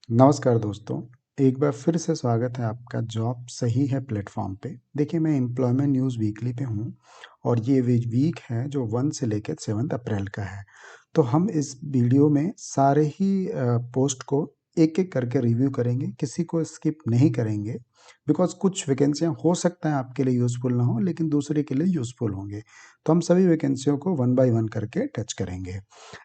नमस्कार दोस्तों, एक बार फिर से स्वागत है आपका जॉब सही है प्लेटफॉर्म पे। देखिए मैं एम्प्लॉयमेंट न्यूज़ वीकली पे हूँ और ये वीक है जो 1 से लेकर 7 अप्रैल का है। तो हम इस वीडियो में सारे ही पोस्ट को एक-एक करके रिव्यू करेंगे, किसी को स्किप नहीं करेंगे बिकॉज़ कुछ वैकेंसियाँ हो सकता है आपके लिए यूज़फुल ना हो लेकिन दूसरे के लिए यूज़फुल होंगे। तो हम सभी वैकेंसियों को वन बाय वन करके टच करेंगे।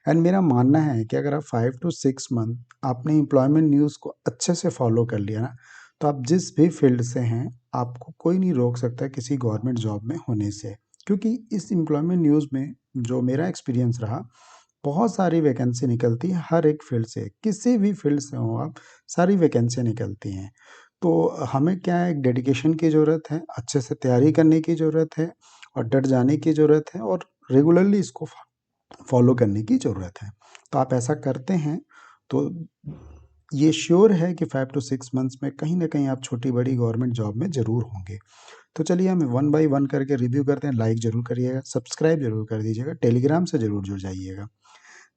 एंड मेरा मानना है कि अगर आप 5 टू 6 मंथ आपने एम्प्लॉयमेंट न्यूज़ को अच्छे से फॉलो कर लिया ना, तो आप जिस भी फील्ड से हैं, आपको कोई नहीं रोक सकता किसी गवर्नमेंट जॉब में होने से। क्योंकि इस एम्प्लॉयमेंट न्यूज़ में जो मेरा एक्सपीरियंस रहा, बहुत सारी वैकेंसी निकलती है हर एक फील्ड से, किसी भी फील्ड से हो आप, सारी वैकेंसियाँ निकलती हैं। तो हमें क्या है, एक डेडिकेशन की ज़रूरत है, अच्छे से तैयारी करने की ज़रूरत है और डट जाने की ज़रूरत है और रेगुलरली इसको फॉलो करने की ज़रूरत है। तो आप ऐसा करते हैं तो ये श्योर है कि 5 टू 6 मंथ्स में कहीं न कहीं आप छोटी-बड़ी गवर्नमेंट जॉब में ज़रूर होंगे। तो चलिए हम वन बाय वन करके रिव्यू करते हैं। लाइक ज़रूर करिएगा, सब्सक्राइब ज़रूर कर दीजिएगा, टेलीग्राम से ज़रूर जुड़ जाइएगा।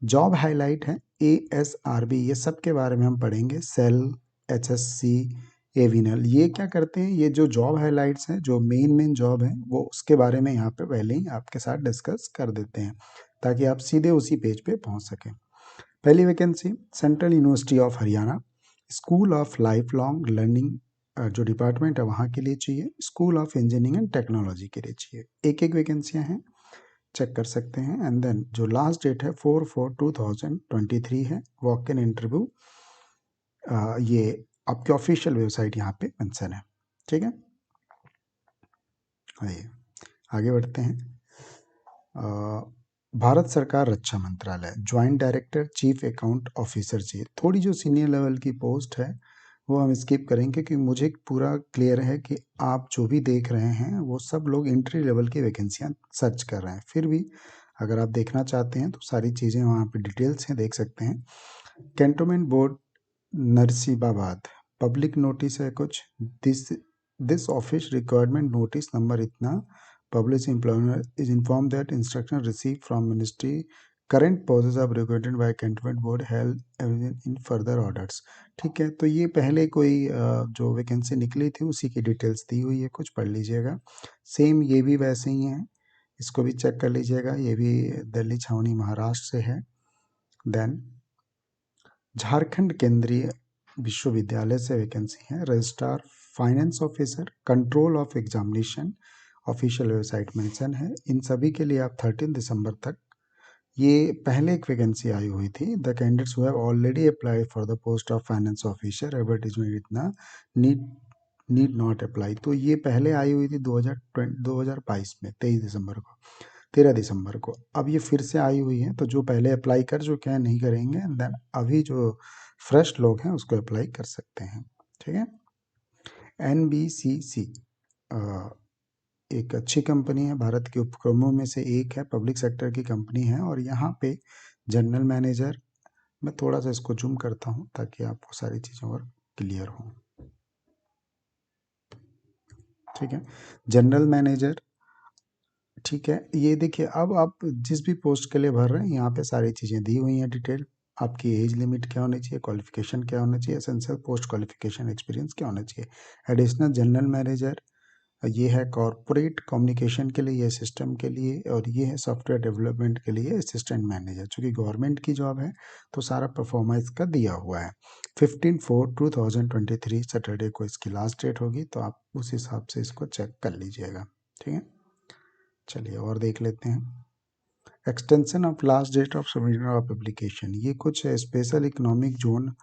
जॉब हाइलाइट है एएसआरबी, ये सब के बारे में हम पढ़ेंगे। सेल, एचएससी, एविनल, ये क्या करते हैं, ये जो जॉब हाइलाइट्स हैं, जो मेन जॉब है वो उसके बारे में यहाँ पे पहले ही आपके साथ डिस्कस कर देते हैं ताकि आप सीधे उसी पेज पे पहुँच सकें। पहली vacancy central university of Haryana, school of life long learning, जो डिपार्टमेंट है वहाँ के लिए चाहिए। School of engineering and technology के लिए चाहिए। एक एक वैकेंसियाँ हैं, चेक कर सकते हैं। एंड देन जो लास्ट डेट है 4/4/2023 है। वॉक इन इंटरव्यू, ये आपके ऑफिशियल वेबसाइट यहाँ पे मेंशन है। ठीक है, आइए आगे बढ़ते हैं। भारत सरकार रक्षा मंत्रालय, joint director chief account officer चाहिए। थोड़ी जो सीनियर लेवल की पोस्ट है वो हम स्किप करेंगे क्योंकि मुझे पूरा क्लियर है कि आप जो भी देख रहे हैं वो सब लोग एंट्री लेवल की वैकेंसियाँ सर्च कर रहे हैं। फिर भी अगर आप देखना चाहते हैं तो सारी चीज़ें वहाँ पे डिटेल्स हैं, देख सकते हैं। Cantonment board Narsibabad, public notice है कुछ। This this office requirement notice number इतना, publish employment is inform that instruction receive from ministry, current process of requirement by cantonment board held in further orders. ठीक है, तो ये पहले कोई जो वैकेंसी निकली थी उसी की डिटेल्स दी हुई है, कुछ पढ़ लीजिएगा। सेम ये भी वैसे ही है, इसको भी चेक कर लीजिएगा। ये भी दिल्ली छावनी महाराष्ट्र से है। देन झारखंड केंद्रीय विश्वविद्यालय से वैकेंसी है। Registrar finance officer, control of examination, official website mention है। इन सभी के लिए आप 13 दिसंबर तक, ये पहले एक वैकेंसी आई हुई थी। The candidates who have already apply for the post of finance officer, advertisement इतना, नीड नीड नॉट अप्लाई। तो ये पहले आई हुई थी 2022 में, 23 दिसंबर को, 13 दिसंबर को। अब ये फिर से आई हुई है, तो जो पहले अप्लाई कर चुके हैं नहीं करेंगे, देन अभी जो फ्रेश लोग हैं उसको अप्लाई कर सकते हैं। ठीक है। एनबीसीसी एक अच्छी कंपनी है, भारत के उपक्रमों में से एक है, पब्लिक सेक्टर की कंपनी है। और यहाँ पे जनरल मैनेजर, मैं थोड़ा सा इसको जूम करता हूँ ताकि आपको सारी चीज़ें और क्लियर हों। ठीक है, जनरल मैनेजर। ठीक है, ये देखिए, अब आप जिस भी पोस्ट के लिए भर रहे हैं यहाँ पे सारी चीज़ें दी हुई हैं डिटेल। आपकी एज लिमिट क्या होनी चाहिए, क्वालिफिकेशन क्या होना चाहिए, एसेंशियल पोस्ट क्वालिफिकेशन एक्सपीरियंस क्या होना चाहिए। एडिशनल जनरल मैनेजर, ये है कॉरपोरेट कम्युनिकेशन के लिए, ये सिस्टम के लिए, और ये है सॉफ्टवेयर डेवलपमेंट के लिए असिस्टेंट मैनेजर। चूँकि गवर्नमेंट की जॉब है तो सारा परफॉर्मेंस का दिया हुआ है। 15/4/2023 सैटरडे को इसकी लास्ट डेट होगी, तो आप उस हिसाब से इसको चेक कर लीजिएगा। ठीक है, चलिए और देख लेते हैं। Extension of last date of submission of application, ये कुछ स्पेशल इकोनॉमिक जोन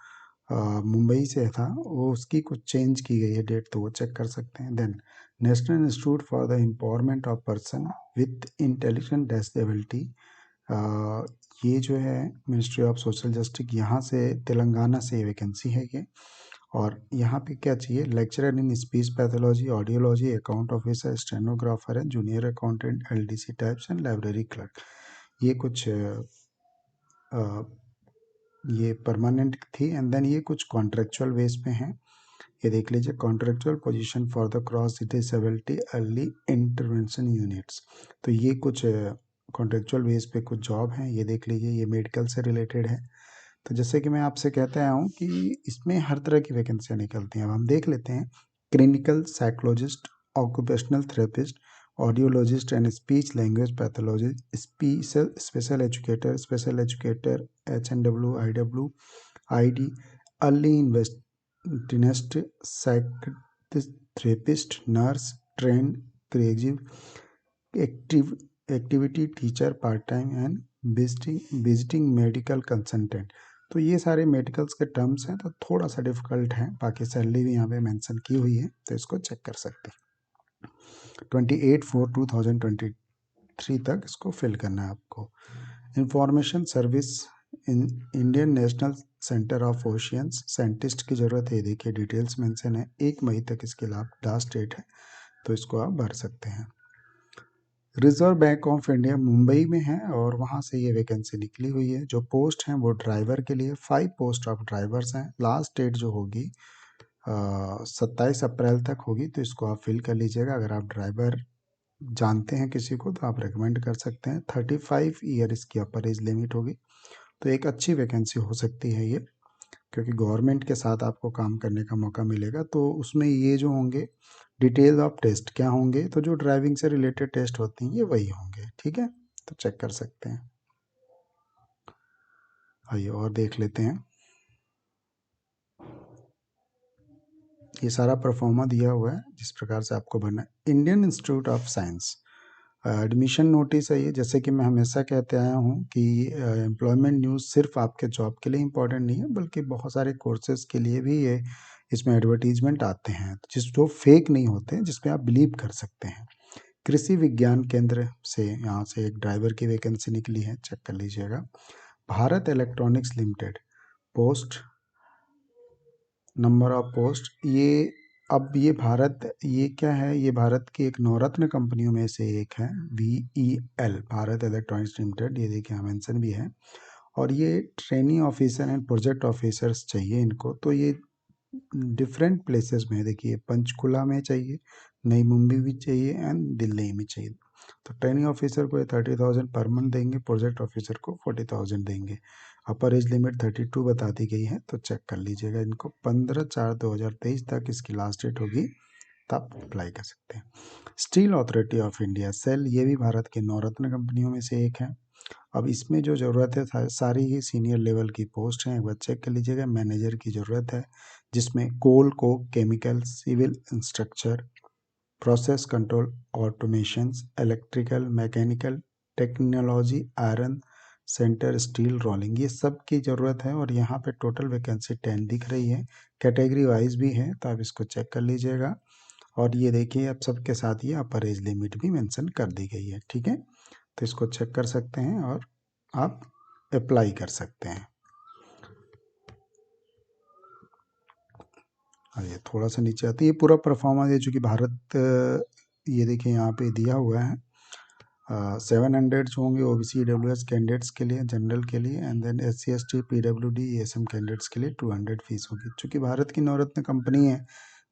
मुंबई से था, वो उसकी कुछ चेंज की गई है डेट, तो वो चेक कर सकते हैं। Then national institute for the empowerment of person with intelligent disability, ये जो है मिनिस्ट्री ऑफ सोशल जस्टिस, यहाँ से तेलंगाना से वैकेंसी है ये। और यहाँ पे क्या चाहिए, lecturer in speech pathology, audiology, account officer, stenographer है, junior accountant, LDC types and library clerk. ये कुछ ये परमानेंट थी। एंड देन ये कुछ कॉन्ट्रेक्चुअल बेस पे हैं, ये देख लीजिए। Contractual position for the cross disability early intervention units, तो ये कुछ कॉन्ट्रेक्चुअल बेस पे कुछ जॉब हैं, ये देख लीजिए। ये मेडिकल से रिलेटेड है। तो जैसे कि मैं आपसे कहते आया हूँ कि इसमें हर तरह की वैकेंसियाँ निकलती हैं। अब हम देख लेते हैं। Clinical psychologist, occupational therapist, audiologist and speech language pathologist, special educator, HNW, ID, early interventionist, psychotherapist, nurse, train creative activity teacher part time and visiting medical consultant. तो ये सारे मेडिकल्स के टर्म्स हैं, तो थोड़ा सा डिफिकल्ट है। बाकी सैलरी भी यहाँ पे मेंशन की हुई है, तो इसको चेक कर सकते हैं। 28/4/2023 तक इसको फिल करना है आपको। Information service Indian national centre of oceans, scientist की ज़रूरत है। देखिए डिटेल्स मेंशन है। 1 मई तक इसके लास्ट डेट है, तो इसको आप भर सकते हैं। Reserve bank of India Mumbai में है और वहाँ से ये वैकेंसी निकली हुई है। जो पोस्ट हैं वो ड्राइवर के लिए 5 पोस्ट ऑफ ड्राइवर्स हैं। लास्ट डेट जो होगी 27 अप्रैल तक होगी, तो इसको आप फिल कर लीजिएगा। अगर आप ड्राइवर जानते हैं किसी को तो आप रिकमेंड कर सकते हैं। 35 ईयर इसकी अपर एज लिमिट होगी, तो एक अच्छी वैकेंसी हो सकती है ये, क्योंकि गवर्नमेंट के साथ आपको काम करने का मौका मिलेगा। तो उसमें ये जो होंगे डिटेल ऑफ टेस्ट क्या होंगे, तो जो ड्राइविंग से रिलेटेड टेस्ट होती हैं ये वही होंगे। ठीक है, तो चेक कर सकते हैं। आइए और देख लेते हैं। ये सारा परफॉर्मा दिया हुआ है जिस प्रकार से आपको भरना है। Indian institute of science admission notice है ये। जैसे कि मैं हमेशा कहते आया हूँ कि एम्प्लॉयमेंट न्यूज़ सिर्फ आपके जॉब के लिए इम्पोर्टेंट नहीं है, बल्कि बहुत सारे कोर्सेज के लिए भी ये इसमें एडवर्टीजमेंट आते हैं, जो फेक नहीं होते, जिसपे आप बिलीव कर सकते हैं। कृषि विज्ञान केंद्र से यहाँ से एक ड्राइवर की वैकेंसी निकली है, चेक कर लीजिएगा। Bharat electronics limited, post number of post ये, अब ये क्या है, ये भारत की एक नवरत्न कंपनियों में से एक है। VEL, भारत इलेक्ट्रॉनिक्स लिमिटेड, ये देखिए यहाँ मेंशन भी है। और ये training officer and project officers चाहिए इनको। तो ये डिफरेंट प्लेसेस में, देखिए पंचकुला में चाहिए, नई मुंबई भी चाहिए एंड दिल्ली में चाहिए। तो ट्रेनिंग ऑफिसर को 30,000 पर मंथ देंगे, प्रोजेक्ट ऑफिसर को 40,000 देंगे। अपर एज लिमिट 32 बता दी गई है, तो चेक कर लीजिएगा इनको। 15/4/2023 तक इसकी लास्ट डेट होगी, तब अप्लाई कर सकते हैं। Steel authority of India, SAIL, ये भी भारत के नवरत्न कंपनियों में से एक है। अब इसमें जो ज़रूरत है सारी ही सीनियर लेवल की पोस्ट हैं, एक बार चेक कर लीजिएगा। मैनेजर की ज़रूरत है, जिसमें कोल को chemical, civil infrastructure, process control, automations, electrical, mechanical, technology, iron, centre, steel, rolling, ये सब की ज़रूरत है। और यहाँ पे टोटल वैकेंसी 10 दिख रही है, कैटेगरी वाइज भी है, तो आप इसको चेक कर लीजिएगा। और ये देखिए अब सबके साथ ये अपर एज लिमिट भी मेंशन कर दी गई है। ठीक है, तो इसको चेक कर सकते हैं और आप अप्लाई कर सकते हैं। ये थोड़ा सा नीचे आती है, ये पूरा परफॉर्मेंस है चूँकि भारत, ये देखिए यहाँ पे दिया हुआ है। 700 जो होंगे OBC EWS कैंडिडेट्स के लिए, जनरल के लिए, and then SC ST PWD ASM candidates के लिए 200 फीस होगी। चूँकि भारत की नवरत्न कंपनी है,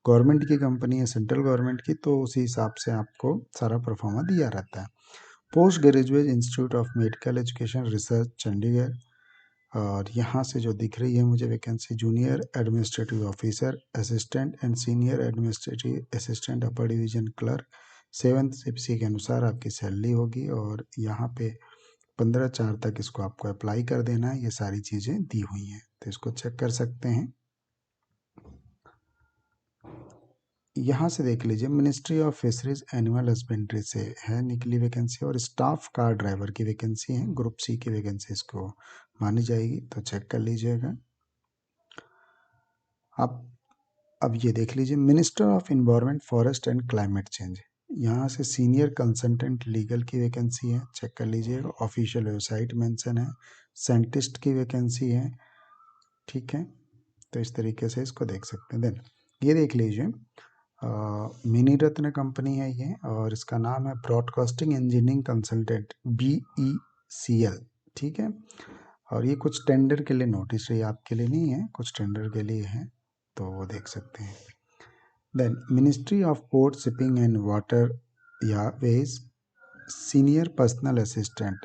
गवर्नमेंट की कंपनी है, सेंट्रल गवर्नमेंट की, तो उसी हिसाब से आपको सारा परफॉर्मा दिया रहता है। Post graduate institute of medical education research, Chandigarh. और यहाँ से जो दिख रही है मुझे vacancy, junior administrative officer, assistant and senior administrative assistant, upper division clerk. 7th CPC के अनुसार आपकी सैलरी होगी, और यहाँ पे 15/4 तक इसको आपको अप्लाई कर देना है। ये सारी चीज़ें दी हुई हैं, तो इसको चेक कर सकते हैं। यहाँ से देख लीजिए, ministry of fisheries animal husbandry से है निकली वैकेंसी, और स्टाफ कार ड्राइवर की वैकेंसी है, ग्रुप C की वैकेंसी इसको मानी जाएगी, तो चेक कर लीजिएगा आप। अब ये देख लीजिए, minister of environment, forest and climate change, यहाँ से सीनियर कंसल्टेंट लीगल की वैकेंसी है, चेक कर लीजिएगा। ऑफिशियल वेबसाइट मेंशन है। साइंटिस्ट की वैकेंसी है। ठीक है, तो इस तरीके से इसको देख सकते हैं। देन ये देख लीजिए, मिनी रत्न कंपनी है ये, और इसका नाम है ब्रॉडकास्टिंग इंजीनियरिंग कंसल्टेंट, BECL। ठीक है, और ये कुछ टेंडर के लिए नोटिस है, आपके लिए नहीं है, कुछ टेंडर के लिए है, तो वो देख सकते हैं। Then ministry of port, shipping and waterways, senior personal assistant,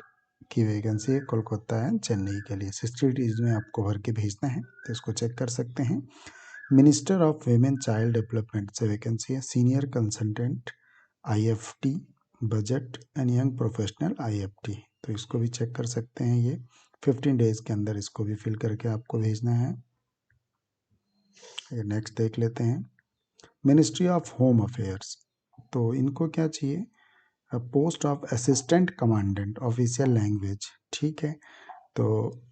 की वैकेंसी है, कोलकाता एंड चेन्नई के लिए। 60 डेज में आपको भर के भेजना है, तो इसको चेक कर सकते हैं। Minister of women child development से वैकेंसी है, senior consultant IFT, budget and young professional IFT, तो इसको भी चेक कर सकते हैं। ये 15 डेज के अंदर इसको भी फिल करके आपको भेजना है। नेक्स्ट देख लेते हैं, मिनिस्ट्री ऑफ होम अफेयर्स, तो इनको क्या चाहिए, post of assistant commandant official language, ठीक है। तो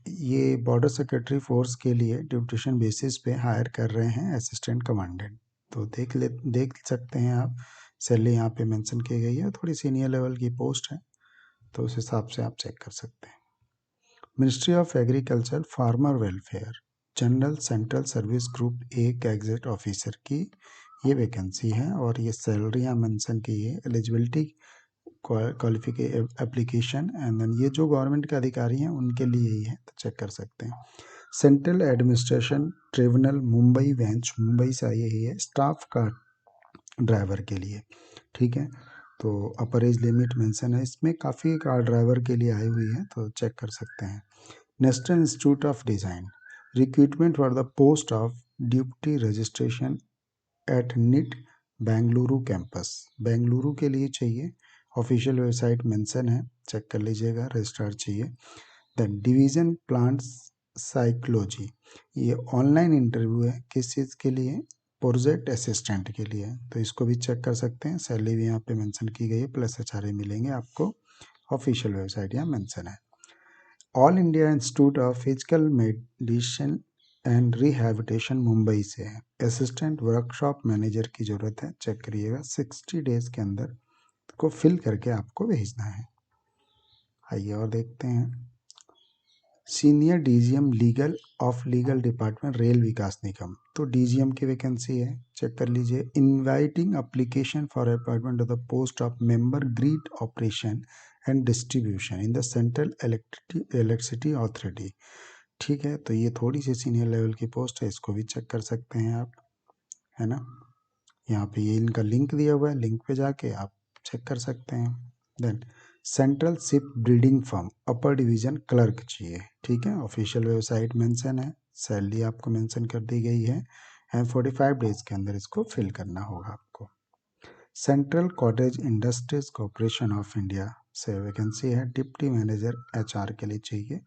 ये बॉर्डर सेक्रेटरी फोर्स के लिए ड्यूटेशन बेसिस पे हायर कर रहे हैं असिस्टेंट कमांडेंट। तो देख सकते हैं आप, सैलरी यहाँ पे मेंशन की गई है, थोड़ी सीनियर लेवल की पोस्ट है, तो उस हिसाब से आप चेक कर सकते हैं। Ministry of agriculture farmer welfare general central service group A gadget officer की ये वैकेंसी है, और ये सैलरी यहाँ मेंशन की है, eligibility qualification application and then ये जो गवर्नमेंट के अधिकारी हैं उनके लिए ही है, तो चेक कर सकते हैं। Central administration tribunal Mumbai bench, Mumbai से आई है, स्टाफ का ड्राइवर के लिए, ठीक है। तो अपर एज लिमिट मेंशन है इसमें, काफ़ी कार ड्राइवर के लिए आई हुई है, तो चेक कर सकते हैं। National institute of design recruitment for the post of duty registration at NID Bengaluru campus, Bengaluru के लिए चाहिए, ऑफिशियल वेबसाइट मेंशन है, चेक कर लीजिएगा, रजिस्ट्रार चाहिए। दैन डिवीज़न प्लांट साइकोलॉजी, ये ऑनलाइन इंटरव्यू है, किस चीज़ के लिए, प्रोजेक्ट असिस्टेंट के लिए, तो इसको भी चेक कर सकते हैं। सैलरी भी यहाँ पे मेंशन की गई है, प्लस HRA मिलेंगे आपको, ऑफिशियल वेबसाइट यहाँ मेंशन है। All India institute of physical medicine and rehabilitation Mumbai से है, असिस्टेंट वर्कशॉप मैनेजर की ज़रूरत है, चेक करिएगा, 60 डेज के अंदर को फिल करके आपको भेजना है। आइए और देखते हैं, senior DGM legal of legal department rail Vikas Nigam, तो DGM की वैकेंसी है, चेक कर लीजिए। Inviting application for appointment of the post of member grid operation and distribution in the central electricity authority, ठीक है। तो ये थोड़ी सी सीनियर लेवल की पोस्ट है, इसको भी चेक कर सकते हैं आप, है ना। यहाँ पे ये इनका लिंक दिया हुआ है, लिंक पे जाके आप चेक कर सकते हैं। Then central ship breeding firm upper division clerk चाहिए, ठीक है, ऑफिशियल वेबसाइट मेंशन है, सैलरी आपको मेंशन कर दी गई है, एंड 45 डेज के अंदर इसको फिल करना होगा आपको। Central cottage industries corporation of India से वैकेंसी है, डिप्टी मैनेजर HR के लिए चाहिए,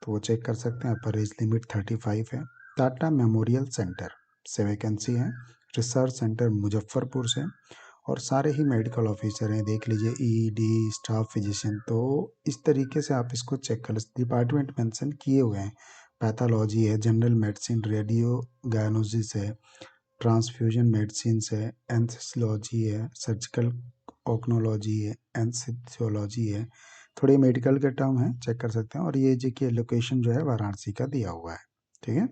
तो वो चेक कर सकते हैं, अपर एज लिमिट 35 है। टाटा मेमोरियल सेंटर से वैकेंसी है, रिसर्च सेंटर मुजफ्फरपुर से, और सारे ही मेडिकल ऑफिसर हैं, देख लीजिए, ED स्टाफ फिजिशियन, तो इस तरीके से आप इसको चेक कर, डिपार्टमेंट मेंशन किए हुए हैं, पैथोलॉजी है, जनरल मेडिसिन, रेडियो गायनोसिस है, ट्रांसफ्यूजन मेडिसिन है, एंथ्रोलॉजी है, सर्जिकल ऑक्नोलॉजी है, एंथ्रोलॉजी है, थोड़े मेडिकल के टर्म हैं, चेक कर सकते हैं। और ये जी की लोकेशन जो है वाराणसी का दिया हुआ है, ठीक है।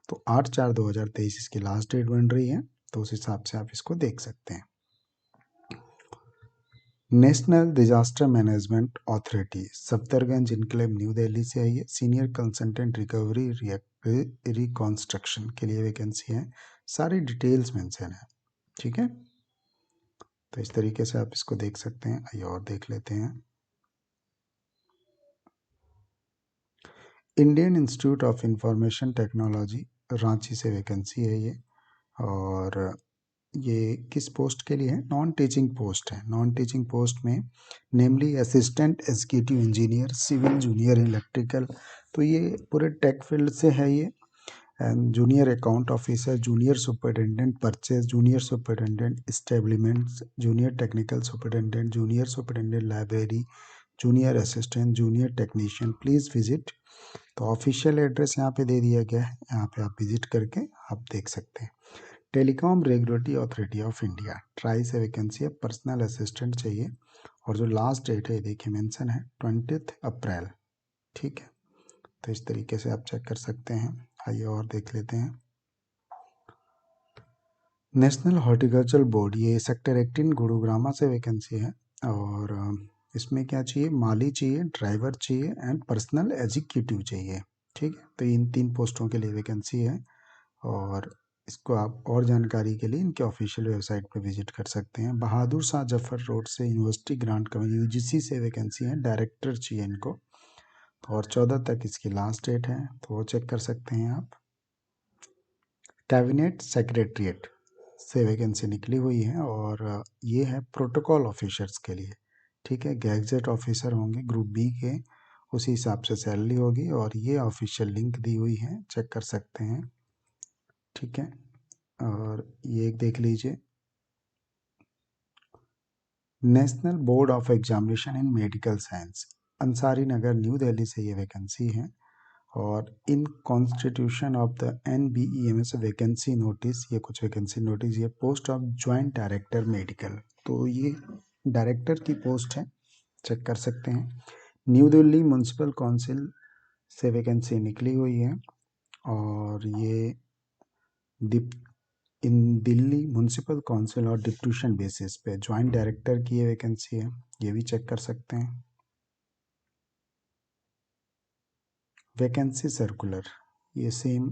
तो 8/4/2023 इसकी लास्ट डेट बन रही है, तो उस हिसाब से आप इसको देख सकते हैं। National disaster management authority Safdarjung enclave new Delhi से आई है, सीनियर कंसल्टेंट रिकवरी रिकॉन्स्ट्रक्शन के लिए वैकेंसी है, सारी डिटेल्स मेंशन है, ठीक है। तो इस तरीके से आप इसको देख सकते हैं। आइए और देख लेते हैं, Indian institute of information technology Ranchi से वैकेंसी है ये, और ये किस पोस्ट के लिए है, नॉन टीचिंग पोस्ट है। नॉन टीचिंग पोस्ट में namely assistant executive engineer civil junior electrical, तो ये पूरे टेक फील्ड से है ये, and junior account officer, junior superintendent purchase, junior superintendent establishments, junior technical superintendent, junior superintendent library, junior assistant, junior technician, please visit. तो official address यहाँ पे दे दिया गया है, यहाँ पे आप विजिट करके आप देख सकते हैं। Telecom regulatory authority of India try से वैकेंसी है, पर्सनल असिस्टेंट चाहिए, और जो लास्ट डेट है देखिए मेंशन है 20 अप्रैल, ठीक है। तो इस तरीके से आप चेक कर सकते हैं। आइए और देख लेते हैं, नेशनल हॉर्टिकल्चर बोर्ड, ये सेक्टर 18 गुरुग्रामा से वैकेंसी है, और इसमें क्या चाहिए, माली चाहिए, ड्राइवर चाहिए, एंड पर्सनल एग्जीक्यूटिव चाहिए, ठीक है। तो इन 3 पोस्टों के लिए वैकेंसी है, और इसको आप और जानकारी के लिए इनके ऑफिशियल वेबसाइट पर विजिट कर सकते हैं। बहादुर शाह जफर रोड से यूनिवर्सिटी ग्रांट कमेटी UGC से वैकेंसी है, डायरेक्टर चाहिए इनको, और 14 तक इसकी लास्ट डेट है, तो वो चेक कर सकते हैं आप। कैबिनेट सेक्रेटरीट से वैकेंसी निकली हुई है और ये है प्रोटोकॉल ऑफिसर्स के लिए, ठीक है। गैजेट ऑफिसर होंगे ग्रुप बी के, उसी हिसाब से सैलरी होगी और ये ऑफिशियल लिंक दी हुई है, चेक कर सकते हैं, ठीक है। और ये एक देख लीजिए, national board of examination in medical science, Ansari Nagar new Delhi से ये वैकेंसी है। और in constitution of the NBEMS vacancy notice, ये कुछ वैकेंसी नोटिस, ये post of joint director medical, तो ये डायरेक्टर की पोस्ट है, चेक कर सकते हैं। न्यू दिल्ली म्यूनसिपल काउंसिल से वैकेंसी निकली हुई है और ये डिप इन दिल्ली म्यूनसिपल काउंसिल और डिप्यूटेशन बेसिस पे ज्वाइंट डायरेक्टर की ये वैकेंसी है, ये भी चेक कर सकते हैं। वैकेंसी सर्कुलर, ये same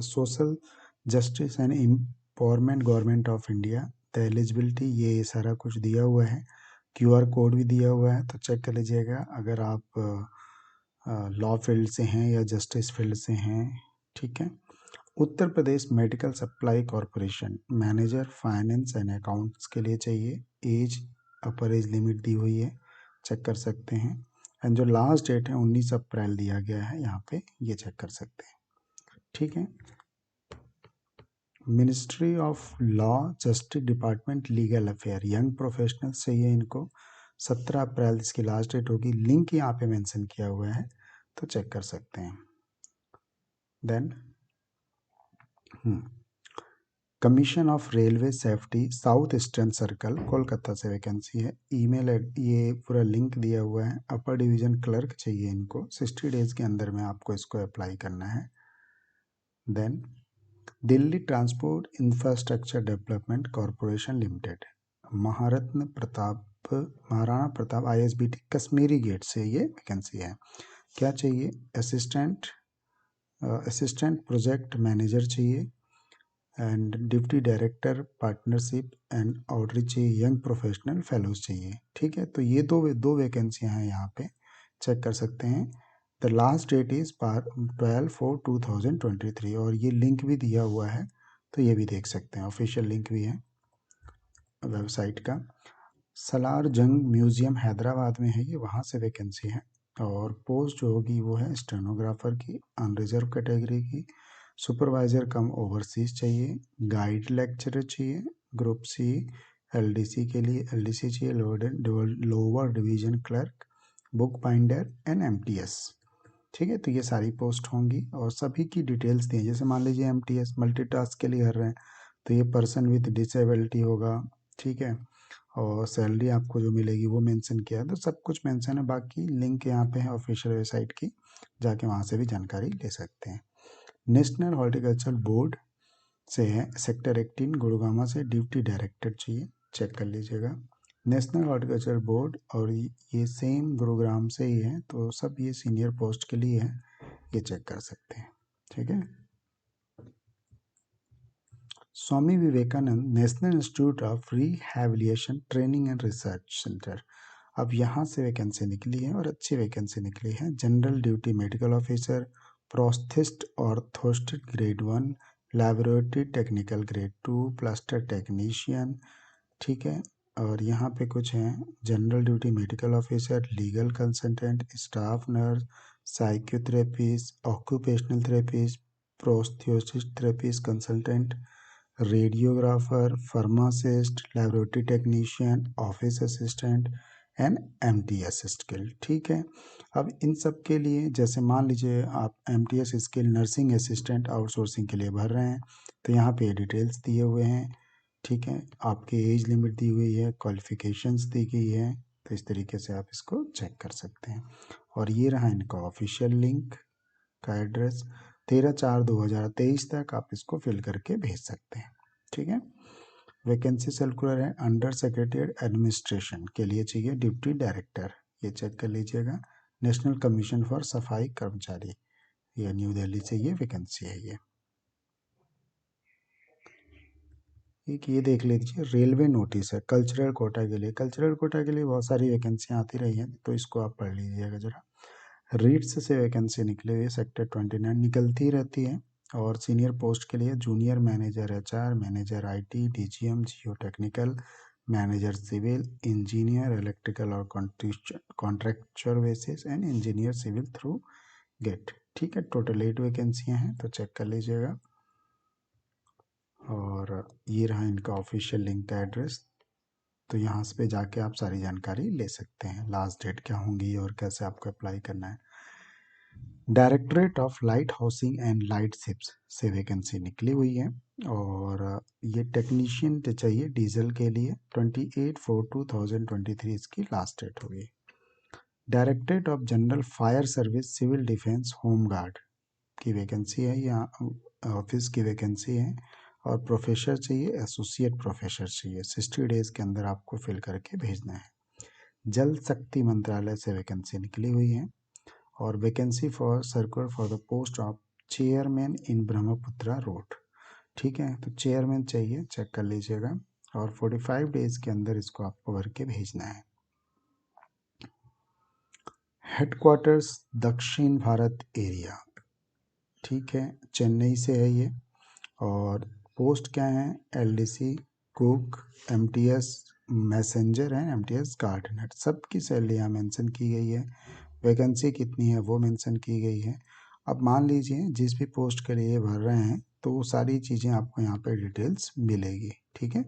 social justice and empowerment government of India, the eligibility, ये सारा कुछ दिया हुआ है, QR कोड भी दिया हुआ है, तो चेक कर लीजिएगा अगर आप लॉ फील्ड से हैं या जस्टिस फील्ड से हैं, ठीक है। Uttar Pradesh medical supply corporation manager finance and accounts के लिए चाहिए, एज अपर एज लिमिट दी हुई है, चेक कर सकते हैं। एंड जो लास्ट डेट है 19 अप्रैल दिया गया है यहाँ पे, ये चेक कर सकते हैं, ठीक है। Ministry of law justice department legal affair young professionals चाहिए इनको, 17 अप्रैल इसकी लास्ट डेट होगी, लिंक यहाँ पे मेंशन किया हुआ है, तो चेक कर सकते हैं। Then commission of railway safety south eastern circle Kolkata से वैकेंसी है, ईमेल, ये पूरा लिंक दिया हुआ है, अपर डिवीजन क्लर्क चाहिए इनको, 60 डेज के अंदर में आपको इसको अप्लाई करना है। Then Delhi transport infrastructure development corporation limited, Maharatna Pratap Maharana Pratap ISBT Kashmiri gate से ये वैकेंसी है। क्या चाहिए, असिस्टेंट प्रोजेक्ट मैनेजर चाहिए and deputy director partnership and outreach चाहिए, यंग प्रोफेशनल फेलोज चाहिए, ठीक है। तो ये दो वैकेंसियाँ हैं यहाँ पे, चेक कर सकते हैं। द लास्ट डेट इज़ 12/4/2023 और ये लिंक भी दिया हुआ है, तो ये भी देख सकते हैं, ऑफिशियल लिंक भी है वेबसाइट का। सलार जंग म्यूज़ियम हैदराबाद में है ये, वहाँ से वैकेंसी है और पोस्ट जो होगी वो है स्टेनोग्राफर की, अनरिजर्व कैटेगरी की, सुपरवाइज़र कम ओवरसीज चाहिए, गाइड लेक्चरर चाहिए, ग्रुप C LDC के लिए LDC चाहिए, lower division clerk, book binder and MTS, ठीक है। तो ये सारी पोस्ट होंगी और सभी की डिटेल्स दी हैं, जैसे मान लीजिए MTS मल्टीटास्क के लिए कर रहे हैं तो ये पर्सन विद डिसेबिलिटी होगा, ठीक है। और सैलरी आपको जो मिलेगी वो मेंशन किया है, तो सब कुछ मेंशन है, बाकी लिंक यहाँ पे है ऑफिशियल वेबसाइट की, जाके वहाँ से भी जानकारी ले सकते हैं। नेशनल हॉर्टिकल्चर बोर्ड से है, सेक्टर 18 गुड़गामा से, ड्यूटी डायरेक्टर चाहिए, चेक कर लीजिएगा। नेशनल हॉर्टिकल्चर बोर्ड और ये सेम गुरुग्राम से ही है, तो सब ये सीनियर पोस्ट के लिए है, ये चेक कर सकते हैं, ठीक है। Swami Vivekananda national institute of rehabilitation training and research centre, अब यहाँ से वैकेंसी निकली है और अच्छी वैकेंसी निकली है। General duty medical officer, prosthetist orthotist grade 1, laboratory technical grade 2, plaster technician, ठीक है। और यहाँ पे कुछ हैं, general duty medical officer, legal consultant, staff nurse, psychotherapist, occupational therapist, prosthesis therapist consultant, radiographer, pharmacist, laboratory technician, office assistant and MTS skill, ठीक है। अब इन सब के लिए जैसे मान लीजिए आप MTS skill nursing assistant outsourcing के लिए भर रहे हैं, तो यहाँ पे डिटेल्स दिए हुए हैं, ठीक है। आपकी एज लिमिट दी हुई है, क्वालिफिकेशंस दी गई है, तो इस तरीके से आप इसको चेक कर सकते हैं। और ये रहा इनका ऑफिशियल लिंक का एड्रेस, 13/4/2023 तक आप इसको फिल करके भेज सकते हैं, ठीक है। वैकेंसी सर्कुलर है, अंडर सेक्रेटरी एडमिनिस्ट्रेशन के लिए चाहिए डिप्टी डायरेक्टर, ये चेक कर लीजिएगा। नेशनल कमीशन फॉर सफाई कर्मचारी, ये न्यू दिल्ली से ये वैकेंसी है। ये एक ये देख लीजिए, रेलवे नोटिस है कल्चरल कोटा के लिए, कल्चरल कोटा के लिए बहुत सारी वैकेंसियाँ आती रही हैं, तो इसको आप पढ़ लीजिएगा ज़रा। रीड्स से वैकेंसी निकली हुई है, सेक्टर 29 निकलती रहती है। और सीनियर पोस्ट के लिए junior manager HR, manager IT, DGM, geo technical, manager civil, engineer electrical और contractual basis and engineer civil through GATE. ठीक है, टोटल 8 वैकेंसियाँ हैं, तो चेक कर लीजिएगा। और ये रहा इनका ऑफिशियल लिंक का एड्रेस, तो यहाँ पे जाके आप सारी जानकारी ले सकते हैं, लास्ट डेट क्या होंगी और कैसे आपको अप्लाई करना है। Directorate of light housing and light ships से वैकेंसी निकली हुई है, और ये टेक्नीशियन चाहिए डीजल के लिए। 28/4/2023 इसकी लास्ट डेट होगी। Directorate of general fire service civil defence home guard की वैकेंसी है, यहाँ ऑफिस की वैकेंसी है। और प्रोफेसर चाहिए, एसोसिएट प्रोफेसर चाहिए, 60 डेज के अंदर आपको फिल करके भेजना है। जल शक्ति मंत्रालय से वैकेंसी निकली हुई है, और vacancy for circular for the post of chairman in Brahmaputra road. ठीक है, तो चेयरमैन चाहिए, चेक कर लीजिएगा। और 45 डेज के अंदर इसको आपको भर के भेजना है। हेडक्वार्टर्स दक्षिण भारत एरिया, ठीक है, चेन्नई से है ये। और पोस्ट क्या है, एलडीसी, कुक, एमटीएस मैसेंजर है, एमटीएस गार्डनर, सबकी सैलरी यहाँ मेंशन की गई है। वैकेंसी कितनी है वो मेंशन की गई है। अब मान लीजिए जिस भी पोस्ट के लिए भर रहे हैं, तो वो सारी चीज़ें आपको यहाँ पे डिटेल्स मिलेगी। ठीक है,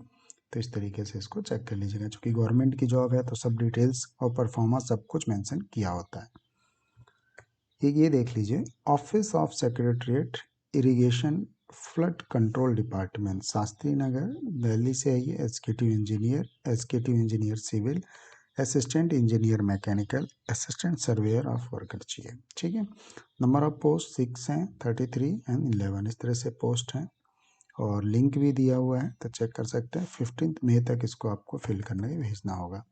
तो इस तरीके से इसको चेक कर लीजिएगा। चूँकि गवर्नमेंट की जॉब है तो सब डिटेल्स और परफॉर्मेंस सब कुछ मेंशन किया होता है। ये देख लीजिए, office of secretariat irrigation flood control department, Shastri Nagar, Delhi से है ये। Executive engineer civil, assistant engineer mechanical, assistant surveyor of worker चाहिए। ठीक है, नंबर ऑफ पोस्ट 6 हैं, 33 एंड 11 इस तरह से पोस्ट हैं। और लिंक भी दिया हुआ है, तो चेक कर सकते हैं। 15 मई तक इसको आपको फिल करने भेजना होगा।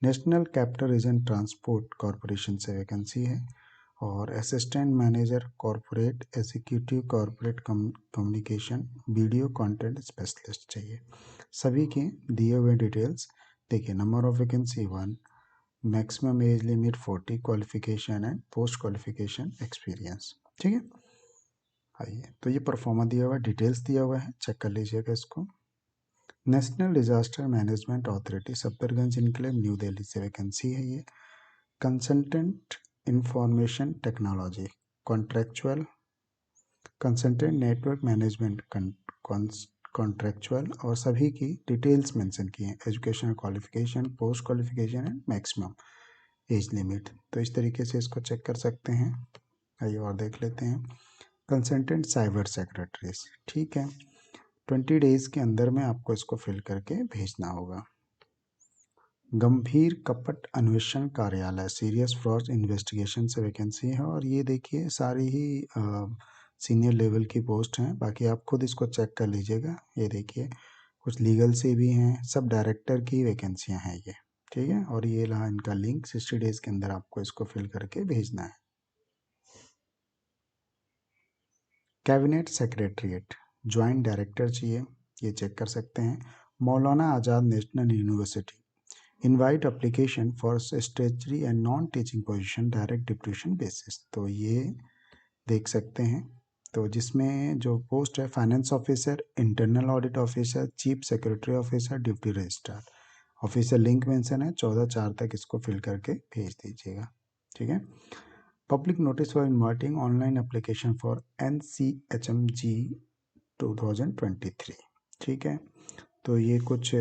National capital region transport corporation से वैकेंसी है, और assistant manager corporate, executive corporate communication, video content specialist चाहिए। सभी के दिए हुए डिटेल्स देखिए। Number of vacancy 1, maximum age limit 40, qualification and post qualification experience. ठीक है, आइए, तो ये परफॉर्मा दिया हुआ है, डिटेल्स दिया हुआ है, चेक कर लीजिएगा इसको। National disaster management authority Safdarjung enclave new Delhi से वैकेंसी है ये। Consultant information technology, contractual, consultant network management contractual, और सभी की डिटेल्स मेंशन की हैं। Education qualification, post qualification and maximum age limit, तो इस तरीके से इसको चेक कर सकते हैं। आइए और देख लेते हैं। कंसल्टेंट साइबर सेक्रेटरीज, ठीक है, 20 डेज के अंदर में आपको इसको फिल करके भेजना होगा। गंभीर कपट अन्वेषण कार्यालय, सीरियस फ्रॉड इन्वेस्टिगेशन से वैकेंसी है, और ये देखिए सारी ही सीनियर लेवल की पोस्ट हैं। बाकी आप खुद इसको चेक कर लीजिएगा। ये देखिए कुछ लीगल से भी हैं, सब डायरेक्टर की वैकेंसियां हैं ये। ठीक है, और ये रहा इनका लिंक, 60 डेज के अंदर आपको इसको फिल करके भेजना है। कैबिनेट सेक्रेटरीट ज्वाइंट डायरेक्टर चाहिए, ये चेक कर सकते हैं। Maulana Azad national university, invite application for statutory and non teaching position direct deputation basis, तो ये देख सकते हैं। तो जिसमें जो पोस्ट है, finance officer, internal audit officer, chief secretary officer, deputy registrar, officer link mention है। 14/4 तक इसको फिल करके भेज दीजिएगा। ठीक है, public notice for inviting online application for NCHMG 2023। ठीक है, तो ये कुछ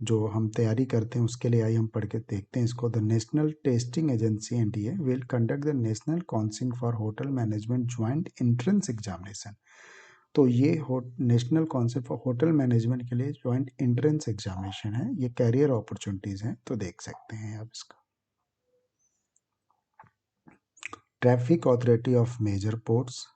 जो हम तैयारी करते हैं उसके लिए, आइए हम पढ़ के देखते हैं इसको। The national testing agency NTA will conduct the national council for hotel management joint entrance examination. तो ये national council for hotel management के लिए ज्वाइंट एंट्रेंस एग्जामिनेशन है, ये कैरियर अपॉर्चुनिटीज हैं, तो देख सकते हैं आप इसका। Traffic authority of major ports,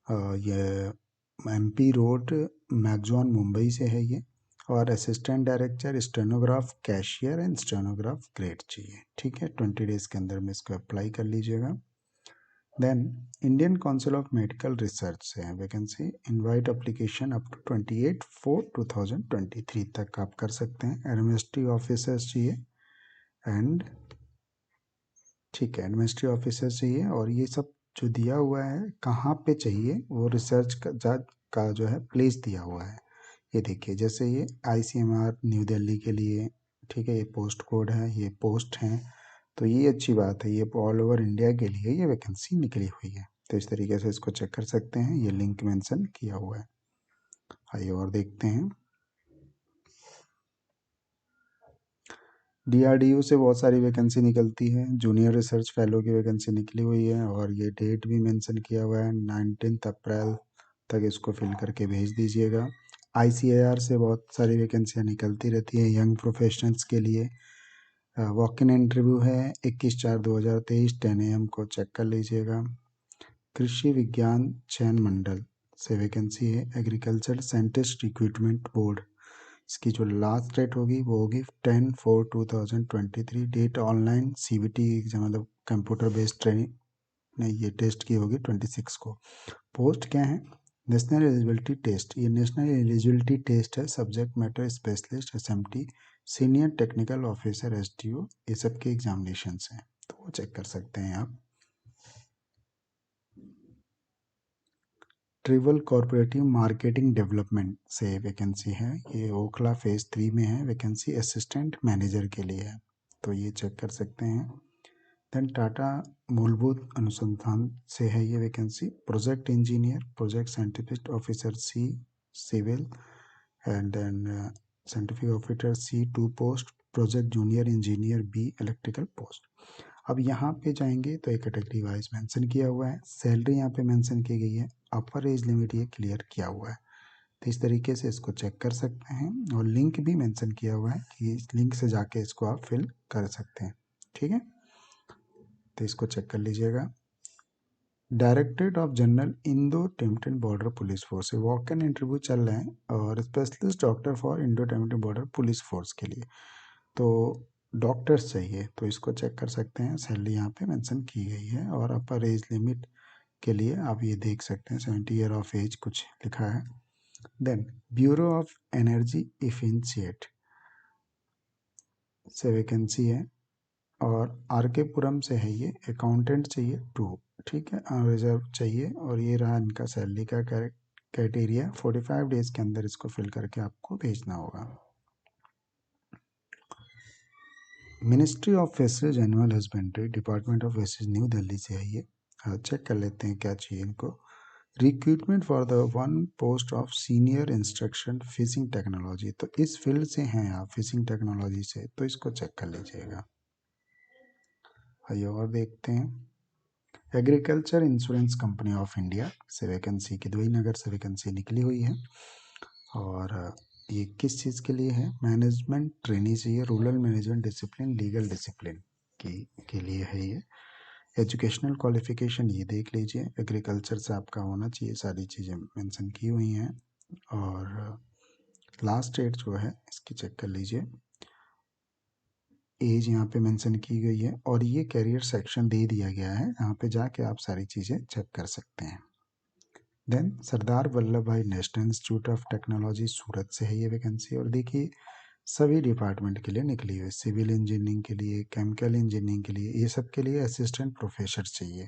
ये MP रोड, मैगजॉन, मुंबई से है ये। और assistant director stenograph cashier and stenograph grade चाहिए। ठीक है, 20 डेज के अंदर में इसको अप्लाई कर लीजिएगा। Then Indian council of medical research से है vacancy, invite application up to 28/4/2023 तक आप कर सकते हैं। एडमिनिस्ट्रेटिव ऑफिसर्स चाहिए, एंड ठीक है, एडमिनिस्ट्रेटिव ऑफिसर चाहिए और ये सब जो दिया हुआ है कहाँ पे चाहिए वो रिसर्च का जो है प्लेस दिया हुआ है। ये देखिए जैसे ये आईसीएमआर न्यू दिल्ली के लिए, ठीक है, ये पोस्ट कोड है, ये पोस्ट हैं, तो ये अच्छी बात है, ये ऑल ओवर इंडिया के लिए ये वैकेंसी निकली हुई है। तो इस तरीके से इसको चेक कर सकते हैं, ये लिंक मेंशन किया हुआ है। आइए और देखते हैं। डीआरडीओ से बहुत सारी वैकेंसी निकलती है, जूनियर रिसर्च फेलो की वैकेंसी निकली हुई है और ये डेट भी मेंशन किया हुआ है 19 अप्रैल तक, इसको फिल करके भेज दीजिएगा। आईसीएआर से बहुत सारी वैकेंसियाँ निकलती रहती है यंग प्रोफेशनल्स के लिए। वॉक इन इंटरव्यू है 21/4/2023 10 AM को, चेक कर लीजिएगा। कृषि विज्ञान चयन मंडल से वैकेंसी है, एग्रीकल्चर साइंटिस्ट रिक्रूटमेंट बोर्ड, इसकी जो लास्ट डेट होगी वो होगी 10/4/2023। डेट ऑनलाइन सीबीटी एग्जाम मतलब कंप्यूटर बेस्ड ट्रेनिंग नहीं, ये टेस्ट की होगी 26 को। पोस्ट क्या है? नेशनल एलिजिबिलिटी टेस्ट, ये नेशनल एलिजिबिलिटी टेस्ट है, subject matter specialist, SMT, senior technical officer, STO, ये सब के एग्जामिनेशन हैं, तो वो चेक कर सकते हैं आप। ट्रिवल कॉरपोरेटिव मार्केटिंग डेवलपमेंट से वैकेंसी है, ये ओखला फेज 3 में है, वैकेंसी असिस्टेंट मैनेजर के लिए है, तो ये चेक कर सकते हैं। देन टाटा मूलभूत अनुसंधान से है ये vacancy, project engineer, project scientific officer C civil, and then scientific officer C 2 post, project junior engineer B electrical post. अब यहाँ पे जाएंगे तो एक कैटेगरी वाइज मेंशन किया हुआ है, सैलरी यहाँ पे मेंशन की गई है, अपर एज लिमिट ये क्लियर किया हुआ है, तो इस तरीके से इसको चेक कर सकते हैं और लिंक भी मेंशन किया हुआ है कि इस लिंक से जाके इसको आप फिल कर सकते हैं। ठीक है, तो इसको चेक कर लीजिएगा। Directorate of general Indo Tibetan border police force से वॉक इन इंटरव्यू चल रहे हैं और specialist doctor for Indo Tibetan border police force के लिए, तो डॉक्टर्स चाहिए, तो इसको चेक कर सकते हैं। सैलरी यहाँ पे मेंशन की गई है और अपर एज लिमिट के लिए आप ये देख सकते हैं 70 ईयर ऑफ एज कुछ लिखा है। Then bureau of energy efficient से वैकेंसी है और आर के पुरम से है, ये अकाउंटेंट चाहिए 2, ठीक है, रिजर्व चाहिए और ये रहा इनका सैलरी का क्राइटेरिया। 45 डेज के अंदर इसको फिल करके आपको भेजना होगा। Ministry of fisheries animal husbandry department of fisheries new Delhi से है ये, चेक कर लेते हैं क्या चाहिए इनको। Recruitment for the 1 post of senior instruction fishing technology, तो इस फील्ड से हैं आप, फिशिंग टेक्नोलॉजी से, तो इसको चेक कर लीजिएगा। आइए और देखते हैं। Agriculture insurance company of India से वैकेंसी की द्विनगर से वैकेंसी निकली हुई है और ये किस चीज़ के लिए है? मैनेजमेंट ट्रेनी चाहिए, rural management discipline, legal discipline के लिए है ये। एजुकेशनल क्वालिफिकेशन ये देख लीजिए, एग्रीकल्चर से आपका होना चाहिए, सारी चीज़ें मेंशन की हुई हैं और लास्ट डेट जो है इसकी चेक कर लीजिए, एज यहाँ पे मेंशन की गई है और ये कैरियर सेक्शन दे दिया गया है, यहाँ पे जाके आप सारी चीज़ें चेक कर सकते हैं। देन सरदार वल्लभ भाई नेशनल इंस्टीट्यूट ऑफ टेक्नोलॉजी सूरत से है ये वैकेंसी और देखिए सभी डिपार्टमेंट के लिए निकली हुई, सिविल इंजीनियरिंग के लिए, केमिकल इंजीनियरिंग के लिए, ये सब के लिए असिस्टेंट प्रोफेसर चाहिए।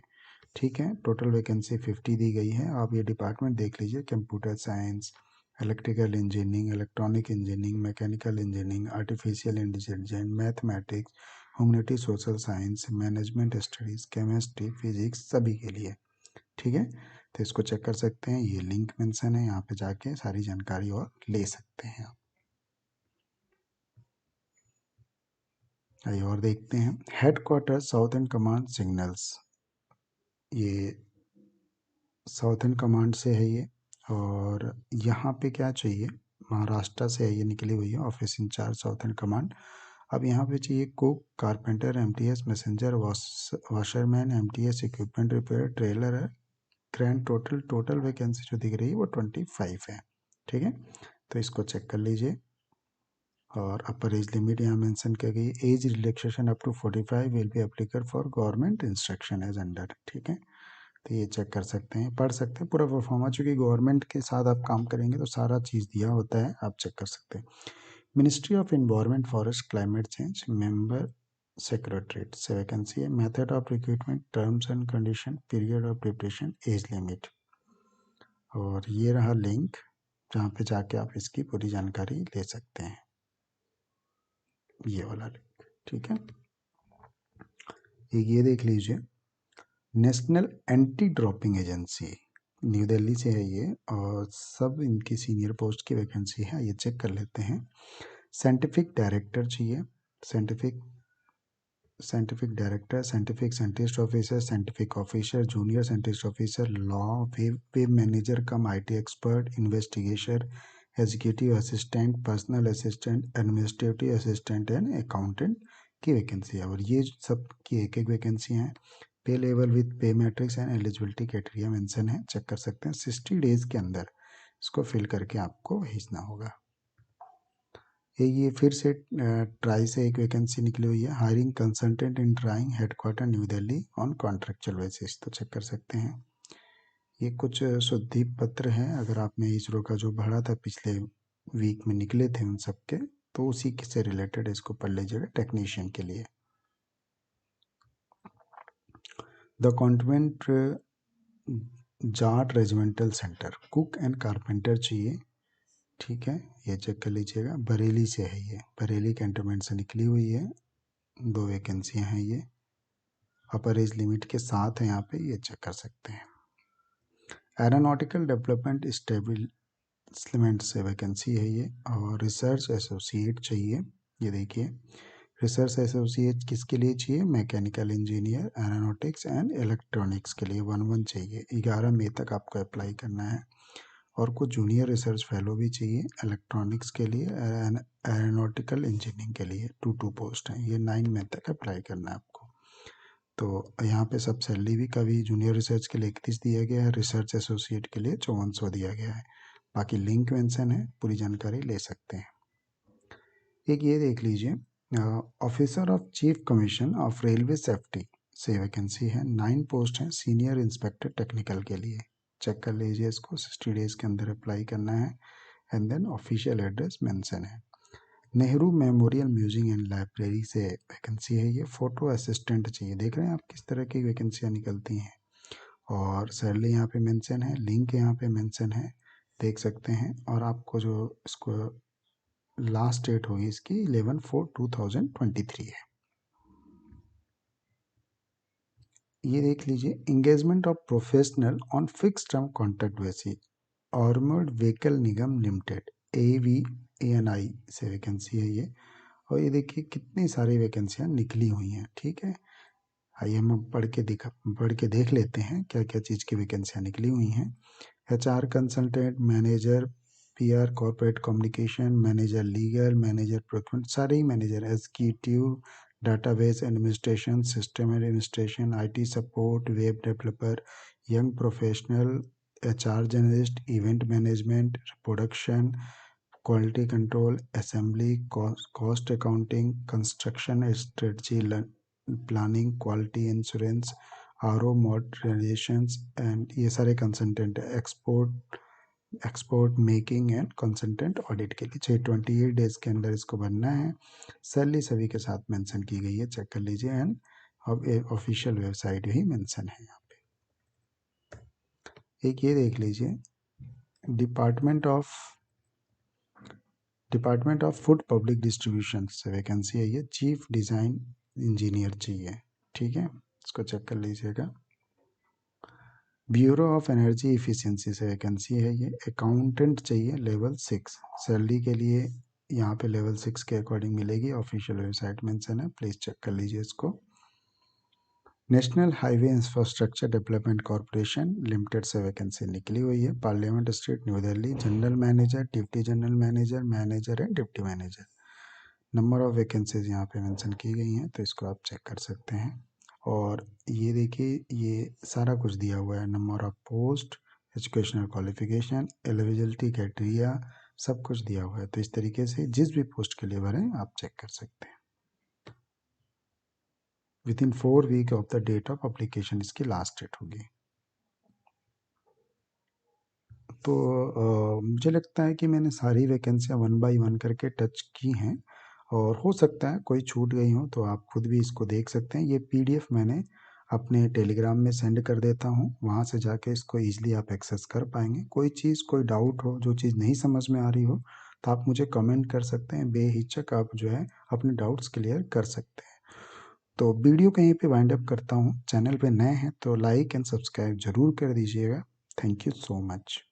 ठीक है, टोटल वैकेंसी 50 दी गई है। आप ये डिपार्टमेंट देख लीजिए, computer science, electrical engineering, electronic engineering, mechanical engineering, artificial intelligence, mathematics, humanity, social science, management studies, chemistry, physics, सभी के लिए। ठीक है, तो इसको चेक कर सकते हैं, ये लिंक मेंशन है, यहाँ पे जाके सारी जानकारी और ले सकते हैं आप। आइए और देखते हैं। हेडक्वार्टर साउथर्न कमांड सिग्नल्स, ये साउथर्न कमांड से है ये और यहाँ पे क्या चाहिए? महाराष्ट्र से है ये निकली हुई है, ऑफिस इंचार्ज साउथर्न कमांड। अब यहाँ पे चाहिए cook, carpenter, MTS messenger, washerman, MTS equipment repair, trailer है। ग्रैंड टोटल वैकेंसी जो दिख रही है वो 25 है। ठीक है, तो इसको चेक कर लीजिए और अपर एज लिमिट यहाँ मेंशन की गई, age relaxation up to 45 will be applicable for government instruction as under. ठीक है, तो ये चेक कर सकते हैं, पढ़ सकते हैं पूरा परफॉर्मा, चूँकि गवर्नमेंट के साथ आप काम करेंगे तो सारा चीज़ दिया होता है, आप चेक कर सकते हैं। Ministry of environment forest climate change member secretariat से वैकेंसी है। Method of recruitment, terms and condition, period of preparation, age limit. और ये रहा लिंक जहाँ पे जाके आप इसकी पूरी जानकारी ले सकते हैं, ये वाला लिंक, ठीक है। एक ये देख लीजिए, national anti dropping agency, new Delhi से है ये, और सब इनकी सीनियर पोस्ट की वैकेंसी है, ये चेक कर लेते हैं। साइंटिफिक डायरेक्टर चाहिए, scientific scientific director, scientific scientist officer, scientific officer, junior scientist officer, law, web manager come IT expert, investigation, executive assistant, personal assistant, administrative assistant and accountant की vacancy है। और ये सब की एक एक वैकेंसी हैं। पे लेवल विथ पे matrix and eligibility criteria mention है, चेक कर सकते हैं। 60 डेज के अंदर इसको फिल करके आपको भेजना होगा। ये फिर से ट्राई से एक वैकेंसी निकली हुई है, hiring consultant in drawing, headquarter new Delhi on contractual basis, तो चेक कर सकते हैं। ये कुछ शुद्धि पत्र हैं, अगर आपने इसरो का जो भरा था पिछले वीक में निकले थे उन सब के, तो उसी से रिलेटेड इसको पढ़ लीजिएगा टेक्नीशियन के लिए। The convent Jat regimental centre, cook and carpenter चाहिए, ठीक है, ये चेक कर लीजिएगा। बरेली से है ये, बरेली कैंटोनमेंट से निकली हुई है, 2 वैकेंसियाँ हैं ये, अपर एज लिमिट के साथ है यहाँ पे, ये चेक कर सकते हैं। एरोनॉटिकल डेवलपमेंट स्टेब्लिशमेंट से वैकेंसी है ये, और रिसर्च एसोसिएट चाहिए, ये देखिए। रिसर्च एसोसिएट किसके लिए चाहिए? Mechanical engineer, aeronautics and electronics के लिए 1-1 चाहिए। 11 मई तक आपको अप्लाई करना है। और कुछ जूनियर रिसर्च फेलो भी चाहिए इलेक्ट्रॉनिक्स के लिए, एरोनॉटिकल इंजीनियरिंग के लिए 2-2 पोस्ट हैं, ये 9 मई तक अप्लाई करना है आपको। तो यहाँ पे सब सैलरी भी कभी जूनियर रिसर्च के लिए 31 दिया गया है, रिसर्च एसोसिएट के लिए 5400 दिया गया है। बाकी लिंक मेंशन है, पूरी जानकारी ले सकते हैं। एक ये देख लीजिए, officer of chief commission of railway safety से वैकेंसी है, 9 पोस्ट हैं, सीनियर इंस्पेक्टर टेक्निकल के लिए, चेक कर लीजिए इसको। 60 डेज के अंदर अप्लाई करना है, and then official address mention है। Nehru memorial museum and library से वैकेंसी है ये, फोटो असिस्टेंट चाहिए। देख रहे हैं आप किस तरह की वैकेंसियाँ निकलती हैं, और सैलरी यहाँ पे मेंशन है, लिंक यहाँ पे मेंशन है, देख सकते हैं। और आपको जो इसको लास्ट डेट होगी इसकी 11/4/2023 है। ये देख लीजिए, engagement of professional on fix term contract basis, armoured vehicle Nigam limited, AVANI से वैकेंसी है ये। और ये देखिए कितनी सारी वैकेंसियाँ निकली हुई हैं, ठीक है। आइए हम पढ़ के देख लेते हैं क्या क्या चीज़ की वैकेंसियाँ निकली हुई हैं। HR consultant, manager PR corporate communication, manager legal, manager procurement, सारे ही manager, executive database administration, system administration, IT support, web developer, young professional, HR journalist, event management, production, quality control, assembly, cost accounting, construction strategy planning, quality insurance, RO modernisations, and ये सारे consultant है। Export making and consultant audit के लिए चाहिए। 28 days के अंदर इसको बनना है। सैलरी सभी के साथ मेंशन की गई है, चेक कर लीजिए। एंड अब ऑफिशियल वेबसाइट भी मेंशन है यहाँ पे। एक ये देख लीजिए, department of food public distribution से वैकेंसी है ये, चीफ डिज़ाइन इंजीनियर चाहिए, ठीक है, इसको चेक कर लीजिएगा। ब्यूरो ऑफ एनर्जी इफिशिएंसी से वैकेंसी है ये, अकाउंटेंट चाहिए लेवल 6, सैलरी के लिए यहाँ पे लेवल 6 के अकॉर्डिंग मिलेगी, ऑफिशियल वेबसाइट मेंशन है, प्लीज़ चेक कर लीजिए इसको। National highway infrastructure development corporation limited से वैकेंसी निकली हुई है, parliament street new Delhi, general manager, deputy general manager, manager and deputy manager. Number of vacancies यहाँ पे मेंशन की गई हैं, तो इसको आप चेक कर सकते हैं। और ये देखिए, ये सारा कुछ दिया हुआ है, number of post, educational qualification, eligibility criteria, सब कुछ दिया हुआ है। तो इस तरीके से जिस भी पोस्ट के लिए भरें आप चेक कर सकते हैं। Within 4 week of the date of application इसकी लास्ट डेट होगी। तो मुझे लगता है कि मैंने सारी वैकेंसियाँ 1 बाय 1 करके टच की हैं, और हो सकता है कोई छूट गई हो तो आप खुद भी इसको देख सकते हैं। ये पीडीएफ मैंने अपने टेलीग्राम में सेंड कर देता हूँ, वहाँ से जाके इसको ईज़िली आप एक्सेस कर पाएँगे। कोई चीज़, कोई डाउट हो, जो चीज़ नहीं समझ में आ रही हो, तो आप मुझे कमेंट कर सकते हैं, बेहिचक आप जो है अपने डाउट्स क्लियर कर सकते हैं। तो वीडियो को यहीं पे वाइंड अप करता हूँ। चैनल पे नए हैं तो लाइक एंड सब्सक्राइब ज़रूर कर दीजिएगा। Thank you so much.